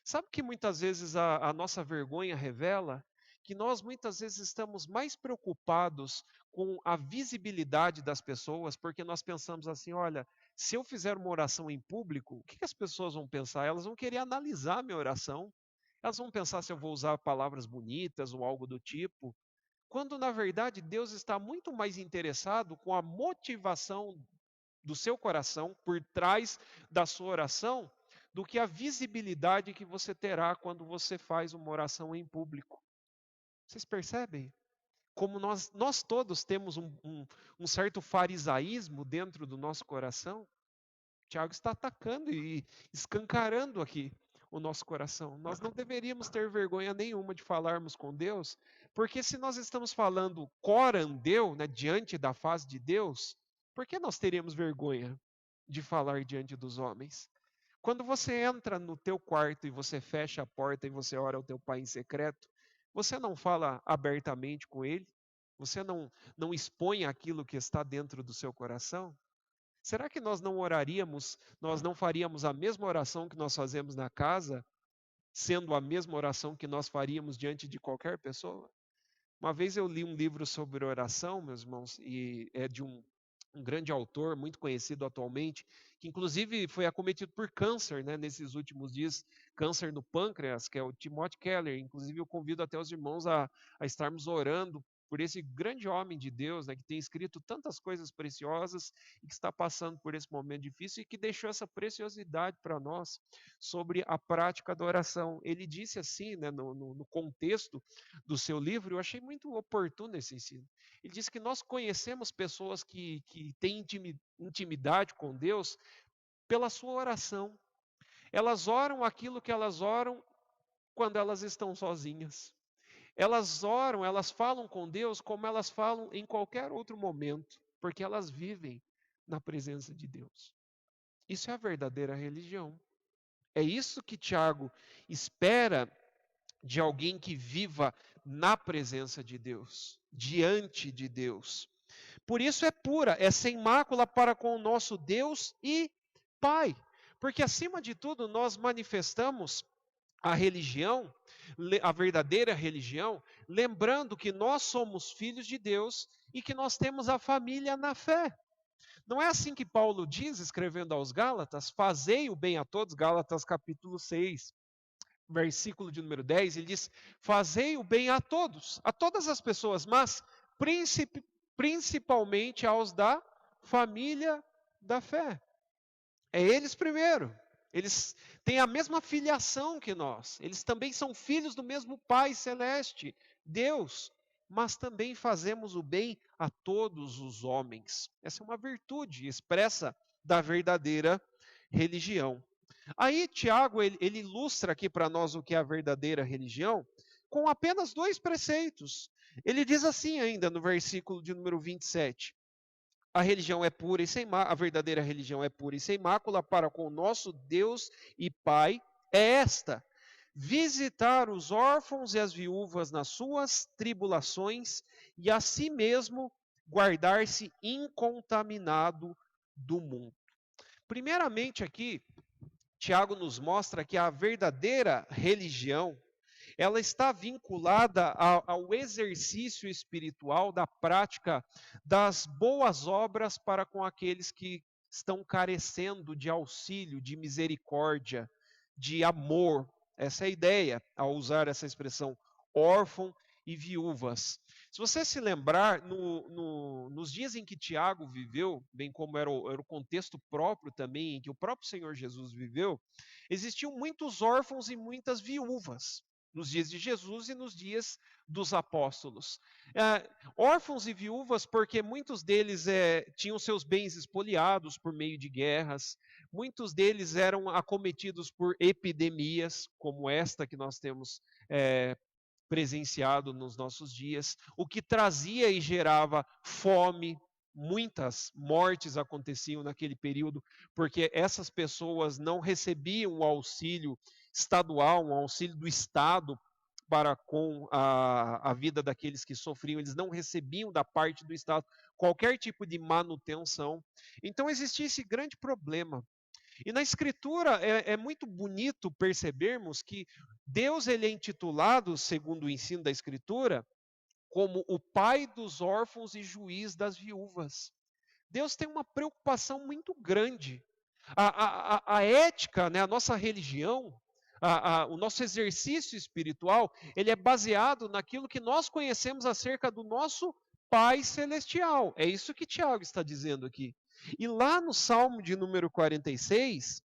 Sabe que muitas vezes a nossa vergonha revela que nós muitas vezes estamos mais preocupados com a visibilidade das pessoas, porque nós pensamos assim: olha, se eu fizer uma oração em público, o que as pessoas vão pensar? Elas vão querer analisar a minha oração, elas vão pensar se eu vou usar palavras bonitas ou algo do tipo, quando na verdade Deus está muito mais interessado com a motivação do seu coração, por trás da sua oração, do que a visibilidade que você terá quando você faz uma oração em público. Vocês percebem? Como nós todos temos um certo farisaísmo dentro do nosso coração, Tiago está atacando e escancarando aqui o nosso coração. Nós não deveríamos ter vergonha nenhuma de falarmos com Deus, porque se nós estamos falando corandeu, né, diante da face de Deus, por que nós teríamos vergonha de falar diante dos homens? Quando você entra no teu quarto e você fecha a porta e você ora ao teu pai em secreto, você não fala abertamente com ele? Você não expõe aquilo que está dentro do seu coração? será que nós não oraríamos, nós não faríamos a mesma oração que nós fazemos na casa, sendo a mesma oração que nós faríamos diante de qualquer pessoa? Uma vez eu li um livro sobre oração, meus irmãos, e é de um grande autor, muito conhecido atualmente, que inclusive foi acometido por câncer, né, nesses últimos dias, câncer no pâncreas, que é o Timothy Keller. Inclusive eu convido até os irmãos a estarmos orando por esse grande homem de Deus, né, que tem escrito tantas coisas preciosas e que está passando por esse momento difícil e que deixou essa preciosidade para nós sobre a prática da oração. Ele disse assim, né, no contexto do seu livro, eu achei muito oportuno esse ensino. Ele diz que nós conhecemos pessoas que têm intimidade com Deus pela sua oração. Elas oram aquilo que elas oram quando elas estão sozinhas. Elas oram, elas falam com Deus como elas falam em qualquer outro momento, porque elas vivem na presença de Deus. Isso é a verdadeira religião. É isso que Tiago espera de alguém que viva na presença de Deus, diante de Deus. Por isso é pura, é sem mácula para com o nosso Deus e Pai. Porque acima de tudo nós manifestamos a religião, a verdadeira religião, lembrando que nós somos filhos de Deus e que nós temos a família na fé. Não é assim que Paulo diz, escrevendo aos Gálatas, fazei o bem a todos, Gálatas capítulo 6, versículo de número 10, ele diz, fazei o bem a todos, a todas as pessoas, mas principalmente aos da família da fé. É eles primeiro. Eles têm a mesma filiação que nós. Eles também são filhos do mesmo Pai celeste, Deus. Mas também fazemos o bem a todos os homens. Essa é uma virtude expressa da verdadeira religião. Aí Tiago, ele ilustra aqui para nós o que é a verdadeira religião, com apenas 2 preceitos. Ele diz assim ainda no versículo de número 27. A religião é pura e sem a verdadeira religião é pura e sem mácula para com o nosso Deus e Pai é esta: visitar os órfãos e as viúvas nas suas tribulações e a si mesmo guardar-se incontaminado do mundo. Primeiramente aqui, Tiago nos mostra que a verdadeira religião ela está vinculada ao exercício espiritual da prática das boas obras para com aqueles que estão carecendo de auxílio, de misericórdia, de amor. Essa é a ideia ao usar essa expressão órfão e viúvas. Se você se lembrar, nos dias em que Tiago viveu, bem como era o contexto próprio também, em que o próprio Senhor Jesus viveu, existiam muitos órfãos e muitas viúvas nos dias de Jesus e nos dias dos apóstolos. Órfãos e viúvas, porque muitos deles tinham seus bens espoliados por meio de guerras, muitos deles eram acometidos por epidemias, como esta que nós temos presenciado nos nossos dias, o que trazia e gerava fome. Muitas mortes aconteciam naquele período, porque essas pessoas não recebiam o auxílio estadual, um auxílio do Estado para com a vida daqueles que sofriam, eles não recebiam da parte do Estado qualquer tipo de manutenção. Então existia esse grande problema. E na Escritura é muito bonito percebermos que Deus ele é intitulado, segundo o ensino da Escritura, como o pai dos órfãos e juiz das viúvas. Deus tem uma preocupação muito grande. A ética, né, a nossa religião, o nosso exercício espiritual, ele é baseado naquilo que nós conhecemos acerca do nosso Pai Celestial. É isso que Tiago está dizendo aqui. E lá no Salmo de número 46,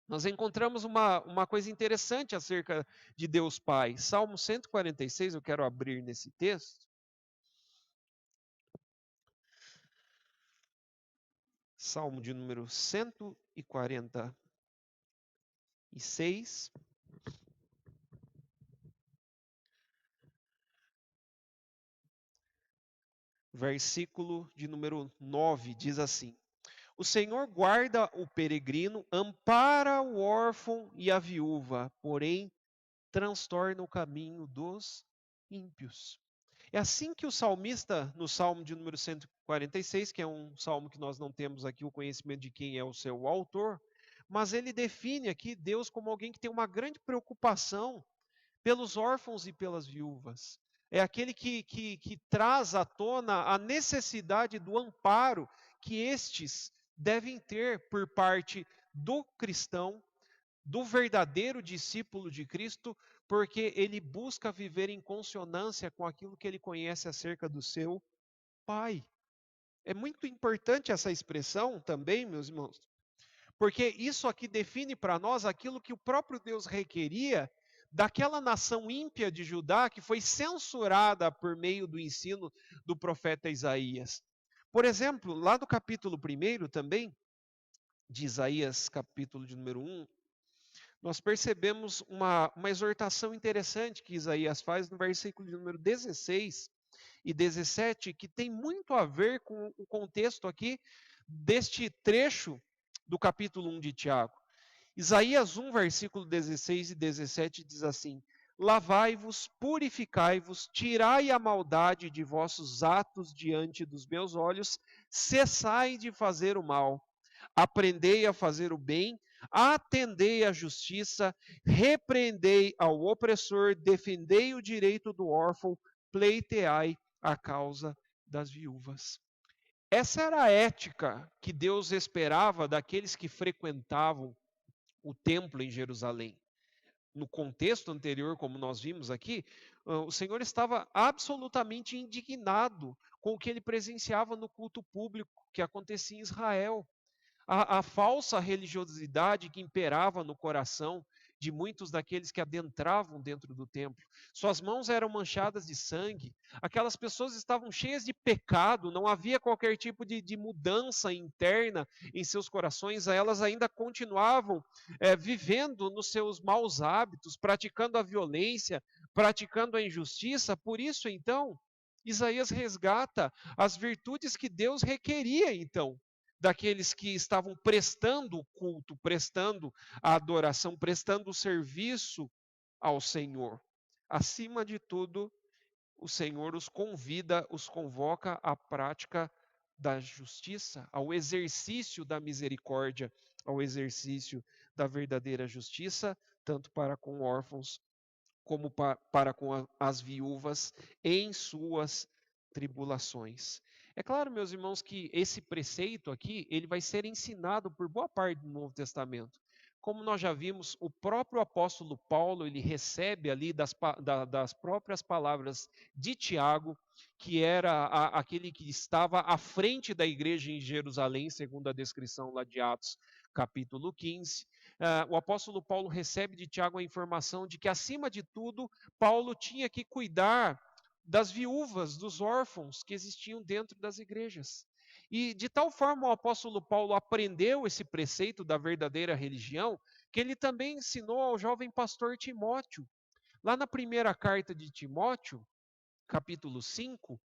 nós encontramos uma coisa interessante acerca de Deus Pai. Salmo 146, eu quero abrir nesse texto. Salmo de número 146. Versículo de número 9 diz assim: O Senhor guarda o peregrino, ampara o órfão e a viúva, porém transtorna o caminho dos ímpios. É assim que o salmista, no Salmo de número 46, que é um salmo que nós não temos aqui o conhecimento de quem é o seu autor, mas ele define aqui Deus como alguém que tem uma grande preocupação pelos órfãos e pelas viúvas. É aquele que traz à tona a necessidade do amparo que estes devem ter por parte do cristão, do verdadeiro discípulo de Cristo, porque ele busca viver em consonância com aquilo que ele conhece acerca do seu Pai. É muito importante essa expressão também, meus irmãos, porque isso aqui define para nós aquilo que o próprio Deus requeria daquela nação ímpia de Judá que foi censurada por meio do ensino do profeta Isaías. Por exemplo, lá no capítulo 1 também, de Isaías, capítulo de número 1, nós percebemos uma exortação interessante que Isaías faz no versículo de número 16 e 17, que tem muito a ver com o contexto aqui deste trecho do capítulo 1 de Tiago. Isaías 1, versículo 16 e 17 diz assim: Lavai-vos, purificai-vos, tirai a maldade de vossos atos diante dos meus olhos, cessai de fazer o mal, aprendei a fazer o bem, atendei à justiça, repreendei ao opressor, defendei o direito do órfão, pleiteai a causa das viúvas. Essa era a ética que Deus esperava daqueles que frequentavam o templo em Jerusalém. No contexto anterior, como nós vimos aqui, o Senhor estava absolutamente indignado com o que ele presenciava no culto público que acontecia em Israel. A falsa religiosidade que imperava no coração de muitos daqueles que adentravam dentro do templo. Suas mãos eram manchadas de sangue, aquelas pessoas estavam cheias de pecado, não havia qualquer tipo de mudança interna em seus corações, elas ainda continuavam vivendo nos seus maus hábitos, praticando a violência, praticando a injustiça. Por isso, então, Isaías resgata as virtudes que Deus requeria, então, daqueles que estavam prestando o culto, prestando a adoração, prestando o serviço ao Senhor. Acima de tudo, o Senhor os convida, os convoca à prática da justiça, ao exercício da misericórdia, ao exercício da verdadeira justiça, tanto para com órfãos como para com as viúvas em suas tribulações. É claro, meus irmãos, que esse preceito aqui, ele vai ser ensinado por boa parte do Novo Testamento. Como nós já vimos, o próprio apóstolo Paulo, ele recebe ali das próprias palavras de Tiago, que era aquele que estava à frente da igreja em Jerusalém, segundo a descrição lá de Atos, capítulo 15. O apóstolo Paulo recebe de Tiago a informação de que, acima de tudo, Paulo tinha que cuidar das viúvas, dos órfãos que existiam dentro das igrejas. E de tal forma o apóstolo Paulo aprendeu esse preceito da verdadeira religião, que ele também ensinou ao jovem pastor Timóteo. Lá na primeira carta de Timóteo, capítulo 5,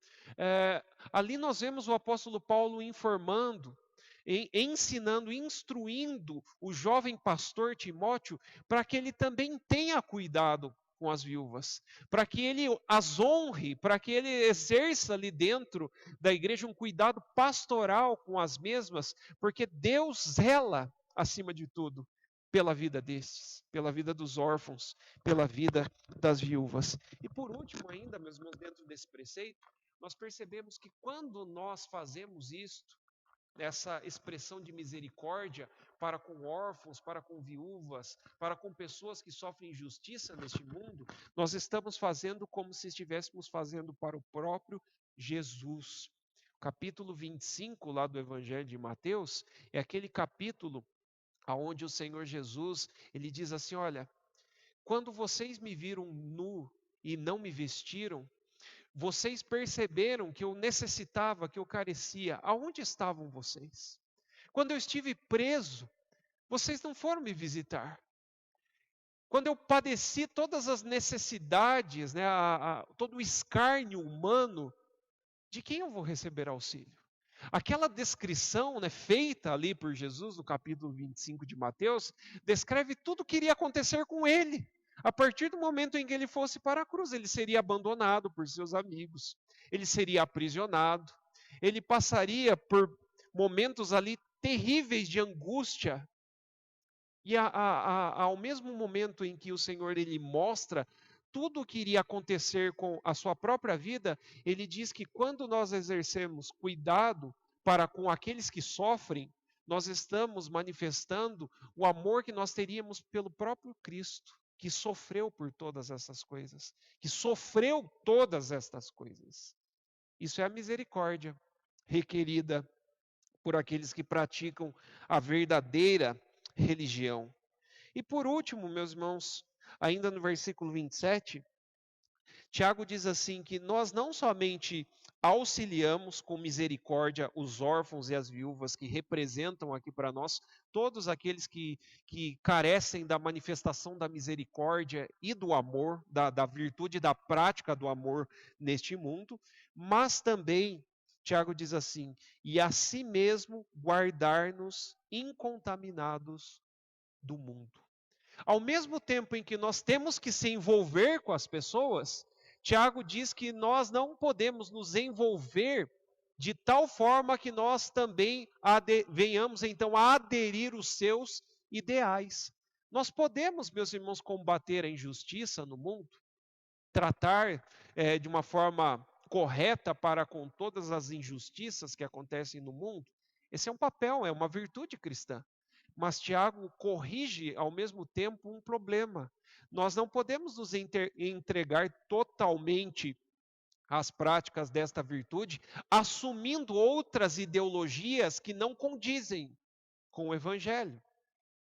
ali nós vemos o apóstolo Paulo informando, ensinando, instruindo o jovem pastor Timóteo para que ele também tenha cuidado com as viúvas, para que ele as honre, para que ele exerça ali dentro da igreja um cuidado pastoral com as mesmas, porque Deus zela, acima de tudo, pela vida destes, pela vida dos órfãos, pela vida das viúvas. E por último ainda, meus irmãos, dentro desse preceito, nós percebemos que quando nós fazemos isto, essa expressão de misericórdia para com órfãos, para com viúvas, para com pessoas que sofrem injustiça neste mundo, nós estamos fazendo como se estivéssemos fazendo para o próprio Jesus. O capítulo 25 lá do Evangelho de Mateus é aquele capítulo onde o Senhor Jesus, ele diz assim, olha, quando vocês me viram nu e não me vestiram, vocês perceberam que eu necessitava, que eu carecia. Aonde estavam vocês? Quando eu estive preso, vocês não foram me visitar. Quando eu padeci todas as necessidades, né, todo o escárnio humano, de quem eu vou receber auxílio? Aquela descrição, né, feita ali por Jesus no capítulo 25 de Mateus, descreve tudo o que iria acontecer com ele. A partir do momento em que ele fosse para a cruz, ele seria abandonado por seus amigos, ele seria aprisionado, ele passaria por momentos ali terríveis de angústia. E ao mesmo momento em que o Senhor ele mostra tudo o que iria acontecer com a sua própria vida, ele diz que quando nós exercemos cuidado para com aqueles que sofrem, nós estamos manifestando o amor que nós teríamos pelo próprio Cristo, que sofreu por todas essas coisas, que sofreu todas estas coisas. Isso é a misericórdia requerida por aqueles que praticam a verdadeira religião. E por último, meus irmãos, ainda no versículo 27, Tiago diz assim que nós não somente auxiliamos com misericórdia os órfãos e as viúvas que representam aqui para nós todos aqueles que carecem da manifestação da misericórdia e do amor, da virtude da prática do amor neste mundo, mas também, Tiago diz assim, e a si mesmo guardar-nos incontaminados do mundo. Ao mesmo tempo em que nós temos que se envolver com as pessoas, Tiago diz que nós não podemos nos envolver de tal forma que nós também venhamos então a aderir os seus ideais. Nós podemos, meus irmãos, combater a injustiça no mundo, tratar de uma forma correta para com todas as injustiças que acontecem no mundo. Esse é um papel, é uma virtude cristã. Mas Tiago corrige ao mesmo tempo um problema. Nós não podemos nos entregar totalmente às práticas desta virtude, assumindo outras ideologias que não condizem com o Evangelho.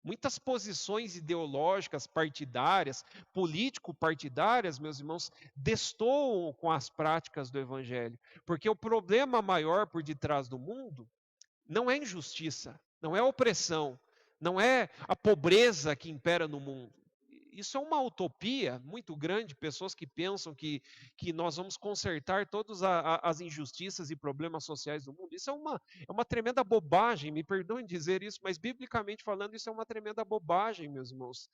Muitas posições ideológicas, partidárias, político-partidárias, meus irmãos, destoam com as práticas do Evangelho. Porque o problema maior por detrás do mundo não é injustiça, não é opressão, não é a pobreza que impera no mundo. Isso é uma utopia muito grande, pessoas que pensam que nós vamos consertar todas as injustiças e problemas sociais do mundo. Isso é uma tremenda bobagem, me perdoem dizer isso, mas biblicamente falando, isso é uma tremenda bobagem, meus irmãos.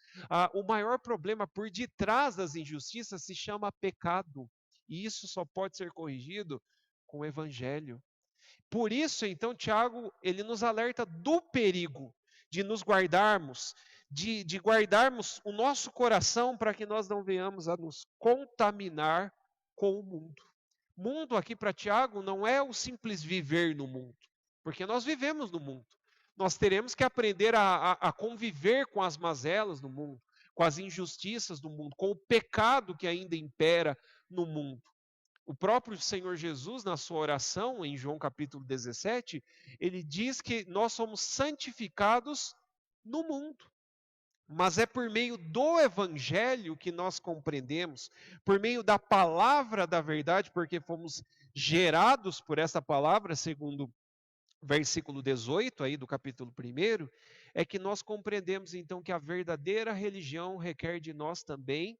O maior problema por detrás das injustiças se chama pecado, e isso só pode ser corrigido com o evangelho. Por isso, então, Tiago, ele nos alerta do perigo de nos guardarmos, de guardarmos o nosso coração para que nós não venhamos a nos contaminar com o mundo. Mundo aqui para Tiago não é o simples viver no mundo, porque nós vivemos no mundo. Nós teremos que aprender a conviver com as mazelas do mundo, com as injustiças do mundo, com o pecado que ainda impera no mundo. O próprio Senhor Jesus, na sua oração, em João capítulo 17, ele diz que nós somos santificados no mundo. Mas é por meio do Evangelho que nós compreendemos, por meio da palavra da verdade, porque fomos gerados por essa palavra, segundo o versículo 18 aí do capítulo 1, é que nós compreendemos então que a verdadeira religião requer de nós também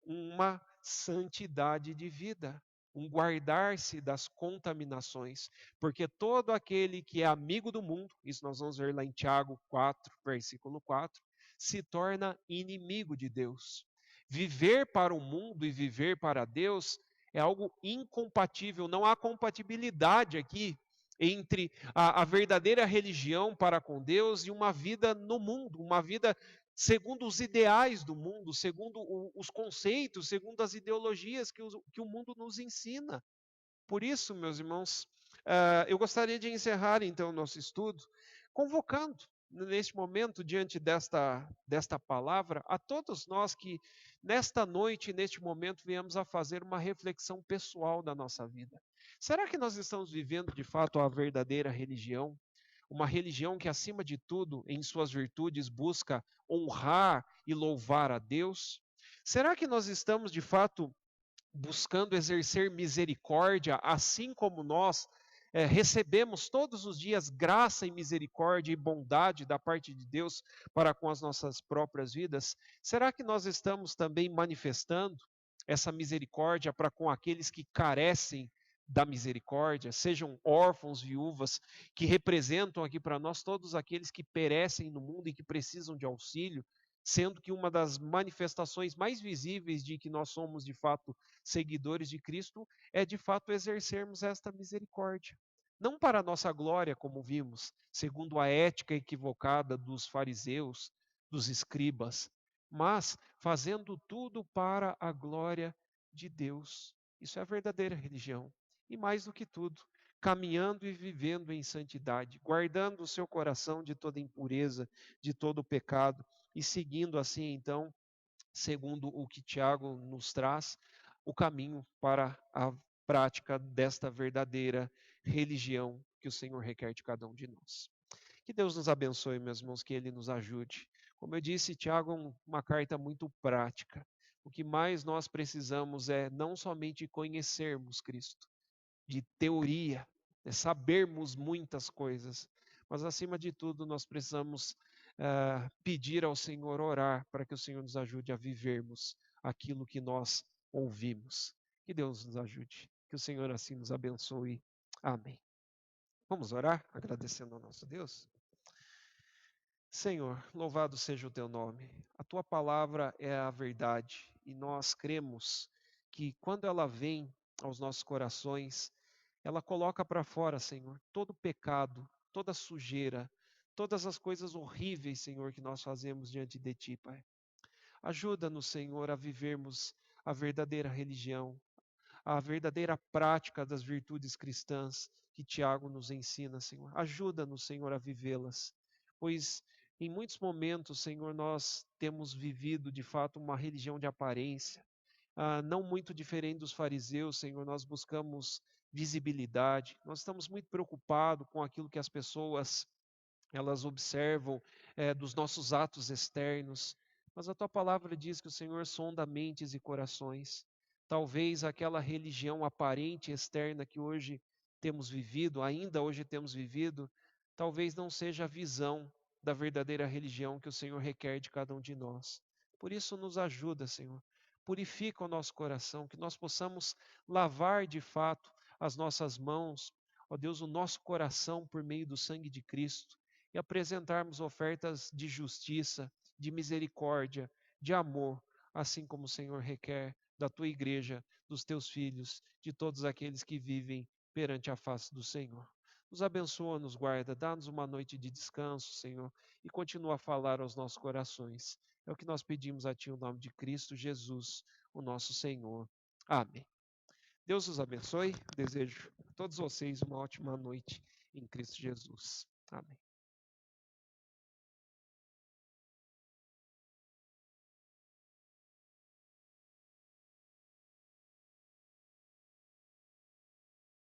uma santidade de vida, um guardar-se das contaminações, porque todo aquele que é amigo do mundo, isso nós vamos ver lá em Tiago 4, versículo 4, se torna inimigo de Deus. Viver para o mundo e viver para Deus é algo incompatível, não há compatibilidade aqui entre a verdadeira religião para com Deus e uma vida no mundo, uma vida segundo os ideais do mundo, segundo os conceitos, segundo as ideologias que o mundo nos ensina. Por isso, meus irmãos, eu gostaria de encerrar então o nosso estudo, convocando neste momento, diante desta palavra, a todos nós que nesta noite, neste momento, viemos a fazer uma reflexão pessoal da nossa vida. Será que nós estamos vivendo de fato a verdadeira religião? Uma religião que, acima de tudo, em suas virtudes, busca honrar e louvar a Deus? Será que nós estamos, de fato, buscando exercer misericórdia, assim como nós recebemos todos os dias graça e misericórdia e bondade da parte de Deus para com as nossas próprias vidas? Será que nós estamos também manifestando essa misericórdia para com aqueles que carecem da misericórdia, sejam órfãos, viúvas, que representam aqui para nós todos aqueles que perecem no mundo e que precisam de auxílio, sendo que uma das manifestações mais visíveis de que nós somos de fato seguidores de Cristo é de fato exercermos esta misericórdia. não para a nossa glória, como vimos, segundo a ética equivocada dos fariseus, dos escribas, mas fazendo tudo para a glória de Deus. Isso é a verdadeira religião. E mais do que tudo, caminhando e vivendo em santidade, guardando o seu coração de toda impureza, de todo pecado, e seguindo assim, então, segundo o que Tiago nos traz, o caminho para a prática desta verdadeira religião que o Senhor requer de cada um de nós. Que Deus nos abençoe, meus irmãos, que Ele nos ajude. Como eu disse, Tiago é uma carta muito prática. O que mais nós precisamos é não somente conhecermos Cristo, de teoria, sabermos muitas coisas, mas acima de tudo nós precisamos pedir ao Senhor, orar, para que o Senhor nos ajude a vivermos aquilo que nós ouvimos. Que Deus nos ajude, que o Senhor assim nos abençoe. Amém. Vamos orar, agradecendo ao nosso Deus? Senhor, louvado seja o teu nome. A tua palavra é a verdade e nós cremos que quando ela vem aos nossos corações, ela coloca para fora, Senhor, todo pecado, toda sujeira, todas as coisas horríveis, Senhor, que nós fazemos diante de Ti, Pai. Ajuda-nos, Senhor, a vivermos a verdadeira religião, a verdadeira prática das virtudes cristãs que Tiago nos ensina, Senhor. Ajuda-nos, Senhor, a vivê-las, pois em muitos momentos, Senhor, nós temos vivido de fato uma religião de aparência, não muito diferente dos fariseus, Senhor, nós buscamos visibilidade, nós estamos muito preocupados com aquilo que as pessoas elas observam dos nossos atos externos, mas a tua palavra diz que o Senhor sonda mentes e corações. Talvez aquela religião aparente externa que hoje temos vivido, ainda hoje temos vivido, talvez não seja a visão da verdadeira religião que o Senhor requer de cada um de nós. Por isso, nos ajuda, Senhor. Purifica o nosso coração, que nós possamos lavar de fato as nossas mãos, ó Deus, o nosso coração por meio do sangue de Cristo e apresentarmos ofertas de justiça, de misericórdia, de amor, assim como o Senhor requer da tua igreja, dos teus filhos, de todos aqueles que vivem perante a face do Senhor. Nos abençoa, nos guarda, dá-nos uma noite de descanso, Senhor, e continua a falar aos nossos corações. É o que nós pedimos a Ti, em nome de Cristo Jesus, o nosso Senhor. Amém. Deus os abençoe. Desejo a todos vocês uma ótima noite em Cristo Jesus. Amém.